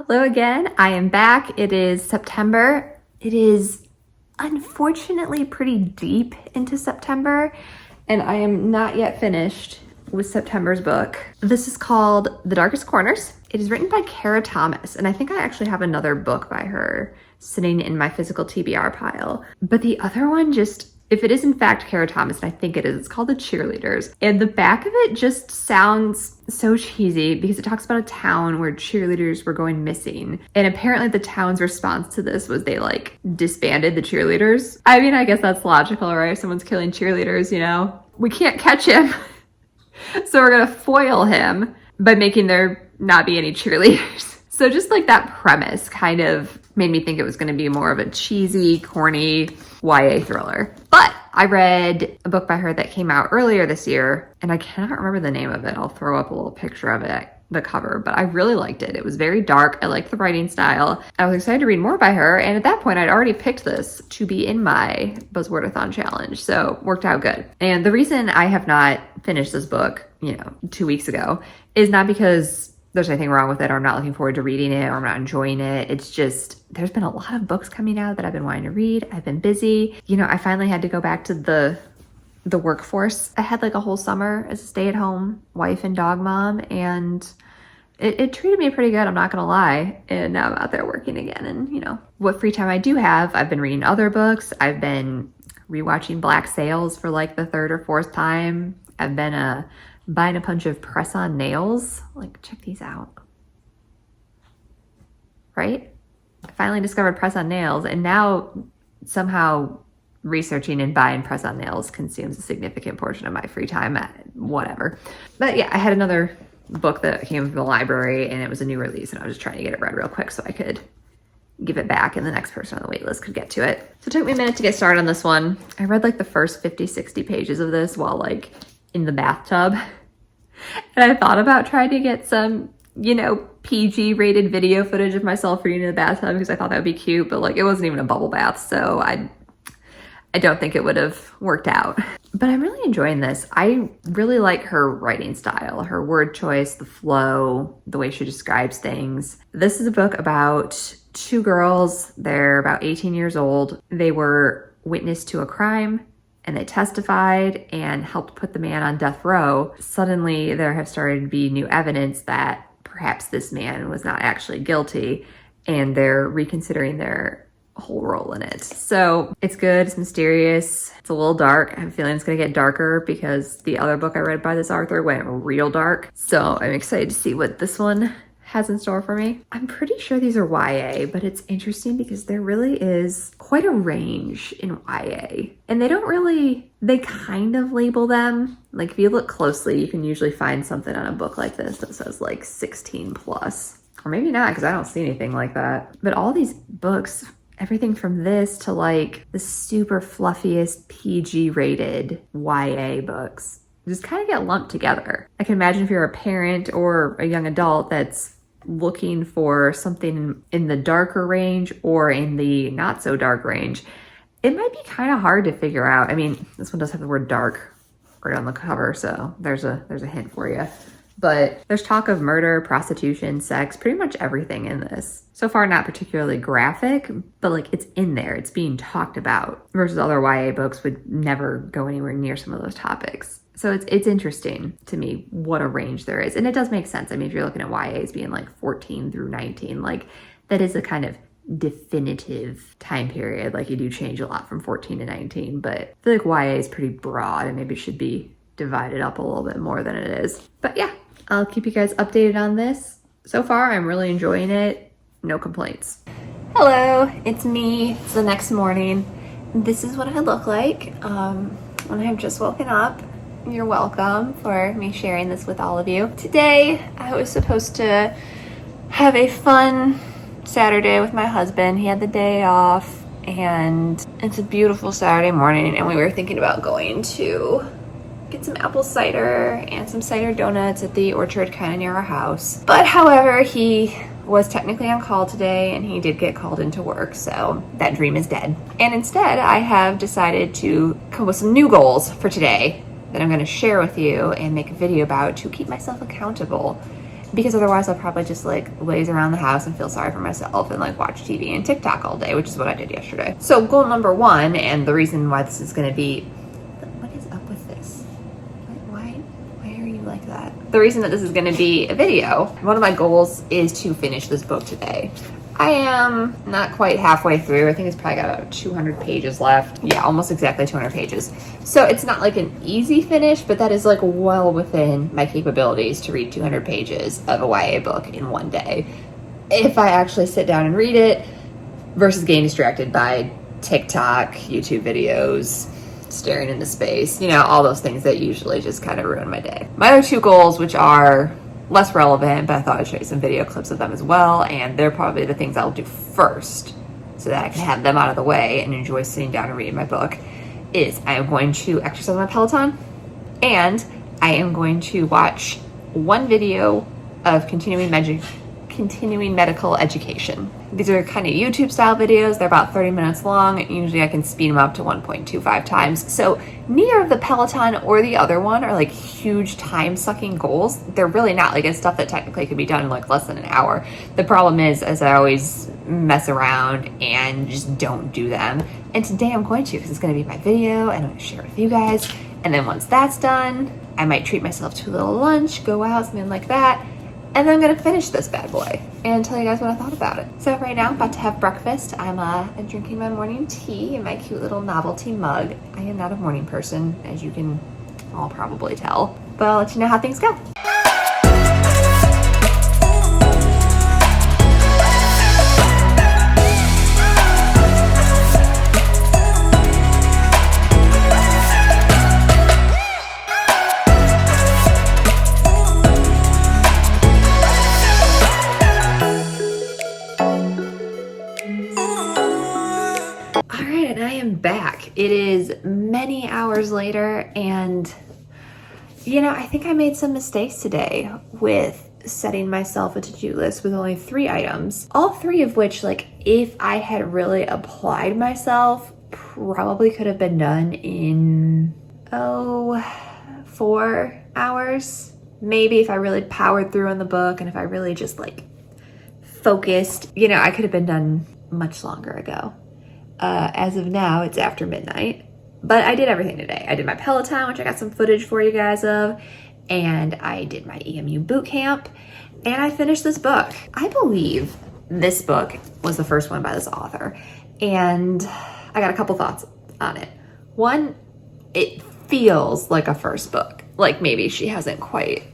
Hello again. I am back. It is September. It is unfortunately pretty deep into September, and I am not yet finished with September's book. This is called The Darkest Corners. It is written by Kara Thomas, and I think I actually have another book by her sitting in my physical TBR pile. But the other one if it is in fact Kara Thomas, and I think it is, it's called The Cheerleaders. And the back of it just sounds so cheesy because it talks about a town where cheerleaders were going missing. And apparently the town's response to this was they disbanded the cheerleaders. I mean, I guess that's logical, right? If someone's killing cheerleaders, we can't catch him. So we're gonna foil him by making there not be any cheerleaders. So just that premise kind of made me think it was going to be more of a cheesy, corny YA thriller. But I read a book by her that came out earlier this year, and I cannot remember the name of it. I'll throw up a little picture of it, the cover, but I really liked it. It was very dark. I liked the writing style. I was excited to read more by her, and at that point, I'd already picked this to be in my Buzzwordathon challenge, so worked out good. And the reason I have not finished this book, 2 weeks ago, is not because there's anything wrong with it, or I'm not looking forward to reading it, or I'm not enjoying it. It's just, there's been a lot of books coming out that I've been wanting to read. I've been busy. I finally had to go back to the workforce. I had a whole summer as a stay-at-home wife and dog mom, and it treated me pretty good, I'm not gonna lie. And now I'm out there working again, and what free time I do have, I've been reading other books. I've been rewatching Black Sails for the third or fourth time. I've been buying a bunch of press-on nails. Check these out. Right? I finally discovered press-on nails, and now somehow researching and buying press-on nails consumes a significant portion of my free time. Whatever. But yeah, I had another book that came from the library, and it was a new release, and I was just trying to get it read real quick so I could give it back and the next person on the wait list could get to it. So it took me a minute to get started on this one. I read the first 50, 60 pages of this while in the bathtub. And I thought about trying to get some, PG rated video footage of myself reading in the bathtub because I thought that would be cute, but it wasn't even a bubble bath, so I don't think it would have worked out. But I'm really enjoying this. I really like her writing style, her word choice, the flow, the way she describes things. This is a book about two girls. They're about 18 years old. They were witness to a crime, and they testified and helped put the man on death row. Suddenly, there have started to be new evidence that perhaps this man was not actually guilty, and they're reconsidering their whole role in it. So it's good, it's mysterious, it's a little dark. I have a feeling it's gonna get darker because the other book I read by this author went real dark. So I'm excited to see what this one has in store for me. I'm pretty sure these are YA, but it's interesting because there really is quite a range in YA. And they kind of label them. If you look closely, you can usually find something on a book like this that says 16 plus. Or maybe not, because I don't see anything like that. But all these books, everything from this to the super fluffiest PG rated YA books, just kind of get lumped together. I can imagine if you're a parent or a young adult that's looking for something in the darker range or in the not so dark range, it might be kind of hard to figure out. I mean, this one does have the word dark right on the cover, so there's a hint for you. But there's talk of murder, prostitution, sex, pretty much everything in this. So far, not particularly graphic, but it's in there. It's being talked about, versus other YA books would never go anywhere near some of those topics. So it's interesting to me what a range there is. And it does make sense. I mean, if you're looking at YAs being 14 through 19, that is a kind of definitive time period. You do change a lot from 14 to 19, but I feel YA is pretty broad and maybe should be divided up a little bit more than it is. But yeah, I'll keep you guys updated on this. So far, I'm really enjoying it. No complaints. Hello, it's me. It's the next morning. This is what I look like when I've just woken up. You're welcome for me sharing this with all of you. Today, I was supposed to have a fun Saturday with my husband. He had the day off, and it's a beautiful Saturday morning, and we were thinking about going to get some apple cider and some cider donuts at the orchard kind of near our house. But however, he was technically on call today, and he did get called into work, so that dream is dead. And instead, I have decided to come up with some new goals for today that I'm going to share with you and make a video about to keep myself accountable because otherwise I'll probably just like laze around the house and feel sorry for myself and like watch TV and TikTok all day, which is what I did yesterday. So goal number one, and the reason why this is going to be, what is up with this? Why are you like that? The reason that this is going to be a video, one of my goals is to finish this book today. I am not quite halfway through. I think it's probably got about 200 pages left. Yeah, almost exactly 200 pages. So it's not like an easy finish, but that is like well within my capabilities to read 200 pages of a YA book in one day. If I actually sit down and read it versus getting distracted by TikTok, YouTube videos, staring into space, you know, all those things that usually just kind of ruin my day. My other two goals, which are less relevant, but I thought I'd show you some video clips of them as well, and they're probably the things I'll do first so that I can have them out of the way and enjoy sitting down and reading my book, is I am going to exercise on my Peloton, and I am going to watch one video of continuing medical education. These are kind of YouTube style videos. They're about 30 minutes long. Usually I can speed them up to 1.25 times. So neither of the Peloton or the other one are like huge time sucking goals. They're really not. Like, it's stuff that technically could be done in like less than an hour. The problem is I always mess around and just don't do them. And today I'm going to, because it's going to be my video and I'm going to share it with you guys. And then once that's done, I might treat myself to a little lunch, go out, something like that. And then I'm gonna finish this bad boy and tell you guys what I thought about it. So right now I'm about to have breakfast. I'm drinking my morning tea in my cute little novelty mug. I am not a morning person, as you can all probably tell, but I'll let you know how things go. Back. It is many hours later, and you know, I think I made some mistakes today with setting myself a to-do list with only 3 items, all 3 of which, like, if I had really applied myself, probably could have been done in 4 hours, maybe, if I really powered through on the book and if I really just like focused. You know, I could have been done much longer ago. As of now, it's after midnight, but I did everything today. I did my Peloton, which I got some footage for you guys of, and I did my EMU boot camp, and I finished this book. I believe this book was the first one by this author, and I got a couple thoughts on it. One, it feels like a first book. Like maybe she hasn't quite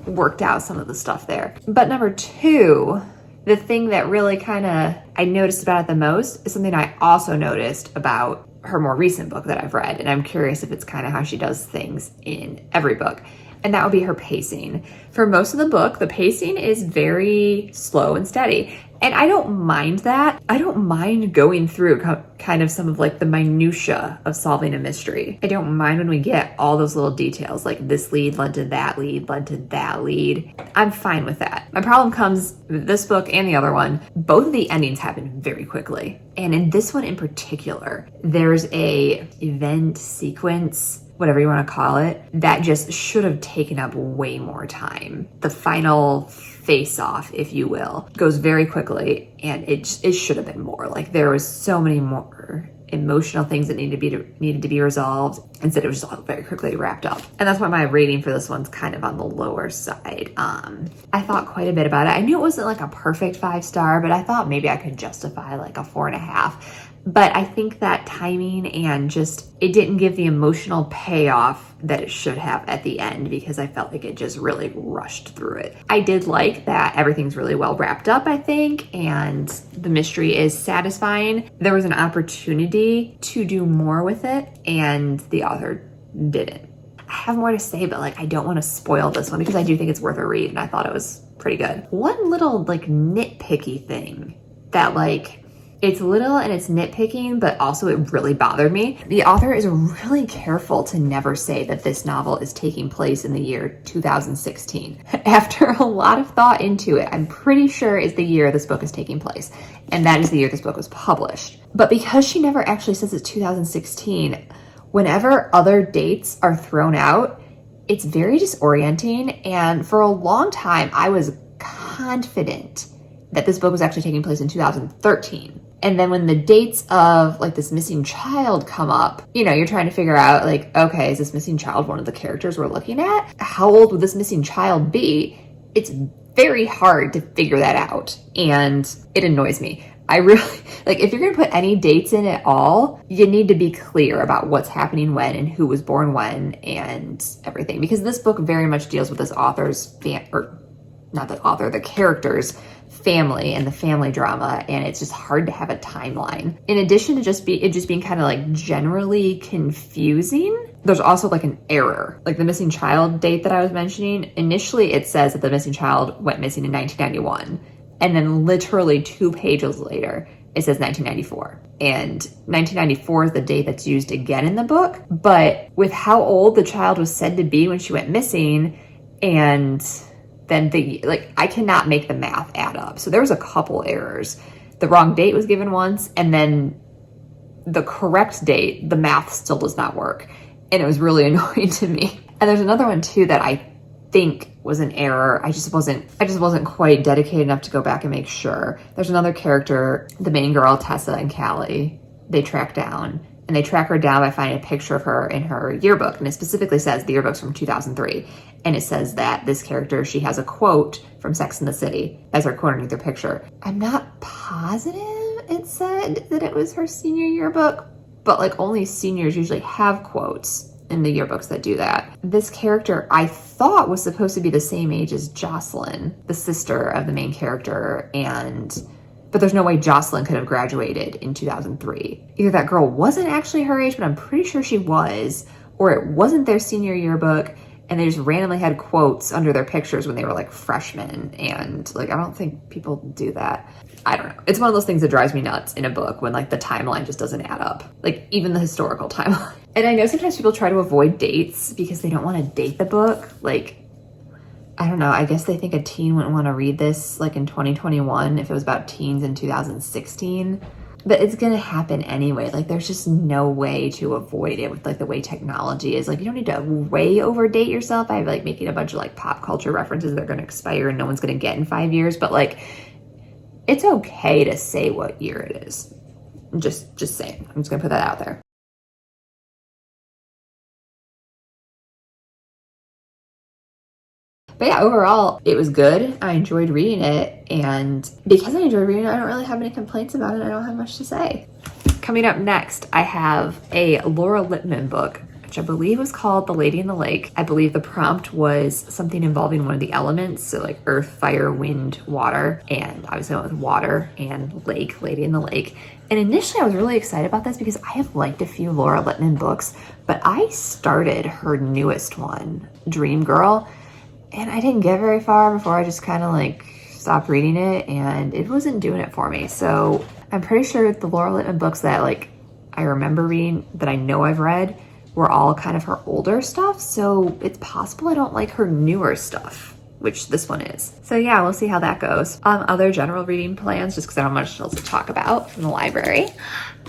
worked out some of the stuff there. But number 2, the thing that really kind of I noticed about it the most is something I also noticed about her more recent book that I've read, and I'm curious if it's kind of how she does things in every book, and that would be her pacing. For most of the book, the pacing is very slow and steady, and I don't mind that. I don't mind going through kind of some of like the minutia of solving a mystery. I don't mind when we get all those little details, like this lead led to that lead, led to that lead. I'm fine with that. My problem comes with this book and the other one. Both of the endings happen very quickly. And in this one in particular, there's a event sequence, whatever you want to call it, that just should have taken up way more time. The final face-off, if you will, goes very quickly, and it should have been more. Like, there was so many more emotional things that needed to be resolved. Instead, it was just all very quickly wrapped up. And that's why my rating for this one's kind of on the lower side. I thought quite a bit about it. I knew it wasn't like a perfect 5-star, but I thought maybe I could justify like a 4.5. But I think that timing and just, it didn't give the emotional payoff that it should have at the end, because I felt like it just really rushed through it. I did like that everything's really well wrapped up, I think, and the mystery is satisfying. There was an opportunity to do more with it, and the author didn't. I have more to say, but like, I don't want to spoil this one because I do think it's worth a read, and I thought it was pretty good. One little like nitpicky thing that like, it's little and it's nitpicking, but also it really bothered me. The author is really careful to never say that this novel is taking place in the year 2016. After a lot of thought into it, I'm pretty sure it's the year this book is taking place, and that is the year this book was published. But because she never actually says it's 2016, whenever other dates are thrown out, it's very disorienting. And for a long time, I was confident that this book was actually taking place in 2013. And then when the dates of like this missing child come up, you know, you're trying to figure out like, okay, is this missing child one of the characters we're looking at? How old would this missing child be? It's very hard to figure that out. And it annoys me. I really, like, if you're going to put any dates in at all, you need to be clear about what's happening when and who was born when and everything. Because this book very much deals with this author's, the character's family and the family drama, and it's just hard to have a timeline. In addition to it just being kind of like generally confusing, there's also like an error. Like the missing child date that I was mentioning, initially it says that the missing child went missing in 1991. And then literally 2 pages later, it says 1994. And 1994 is the date that's used again in the book. But with how old the child was said to be when she went missing, and then I cannot make the math add up. So there was a couple errors. The wrong date was given once, and then the correct date, the math still does not work. And it was really annoying to me. And there's another one too that I think was an error. I just wasn't quite dedicated enough to go back and make sure. There's another character, the main girl, Tessa and Callie, they track down. And they track her down by finding a picture of her in her yearbook. And it specifically says the yearbook's from 2003. And it says that this character, she has a quote from Sex and the City as her quote underneath her picture. I'm not positive it said that it was her senior yearbook, but like only seniors usually have quotes in the yearbooks that do that. This character I thought was supposed to be the same age as Jocelyn, the sister of the main character, but there's no way Jocelyn could have graduated in 2003. Either that girl wasn't actually her age, but I'm pretty sure she was, or it wasn't their senior yearbook, and they just randomly had quotes under their pictures when they were like freshmen. And like, I don't think people do that. I don't know. It's one of those things that drives me nuts in a book when like the timeline just doesn't add up. Like even the historical timeline. And I know sometimes people try to avoid dates because they don't want to date the book. Like, I don't know. I guess they think a teen wouldn't want to read this like in 2021 if it was about teens in 2016. But it's going to happen anyway. Like there's just no way to avoid it with like the way technology is. Like you don't need to way overdate yourself by like making a bunch of like pop culture references that are going to expire and no one's going to get in 5 years. But like, it's okay to say what year it is. Just saying. I'm just going to put that out there. But yeah, overall, it was good. I enjoyed reading it. And because I enjoyed reading it, I don't really have any complaints about it. I don't have much to say. Coming up next, I have a Laura Lippman book, which I believe was called The Lady in the Lake. I believe the prompt was something involving one of the elements. So like earth, fire, wind, water. And obviously I went with water and lake, Lady in the Lake. And initially I was really excited about this because I have liked a few Laura Lippman books, but I started her newest one, Dream Girl. And I didn't get very far before I just kind of like stopped reading it, and it wasn't doing it for me. So I'm pretty sure the Laura Lippman books that like I remember reading, that I know I've read, were all kind of her older stuff. So it's possible I don't like her newer stuff, which this one is. So yeah, we'll see how that goes. Other general reading plans, just because I don't have much else to talk about from the library.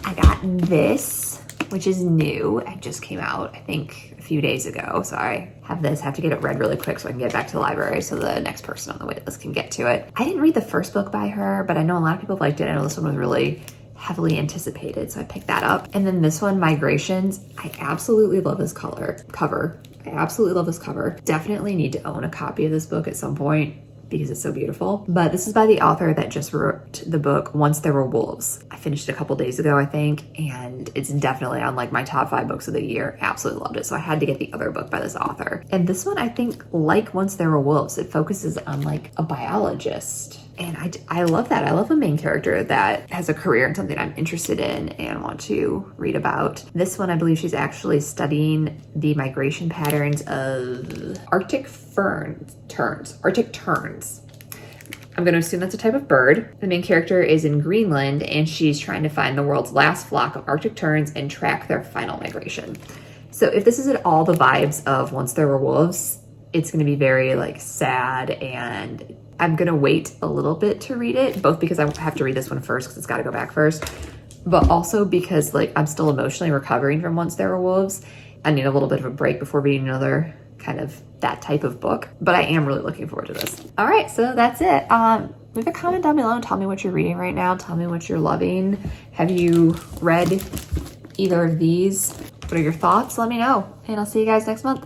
I got this, which is new. It just came out, I think, a few days ago. So I have to get it read really quick so I can get back to the library so the next person on the wait list can get to it. I didn't read the first book by her, but I know a lot of people liked it. I know this one was really heavily anticipated, so I picked that up. And then this one, Migrations, I absolutely love this cover. I absolutely love this cover. Definitely need to own a copy of this book at some point because it's so beautiful. But this is by the author that just wrote the book Once There Were Wolves. I finished it a couple days ago, I think, and it's definitely on like my top 5 books of the year. Absolutely loved it. So I had to get the other book by this author. And this one, I think, like Once There Were Wolves, it focuses on like a biologist. And I love that. I love a main character that has a career in something I'm interested in and want to read about. This one, I believe she's actually studying the migration patterns of Arctic terns. I'm going to assume that's a type of bird. The main character is in Greenland, and she's trying to find the world's last flock of Arctic terns and track their final migration. So if this is at all the vibes of Once There Were Wolves, it's going to be very like sad, and I'm going to wait a little bit to read it, both because I have to read this one first because it's got to go back first, but also because like I'm still emotionally recovering from Once There Were Wolves. I need a little bit of a break before reading another kind of that type of book, but I am really looking forward to this. All right, so that's it. Leave a comment down below and tell me what you're reading right now. Tell me what you're loving. Have you read either of these? What are your thoughts? Let me know, and I'll see you guys next month.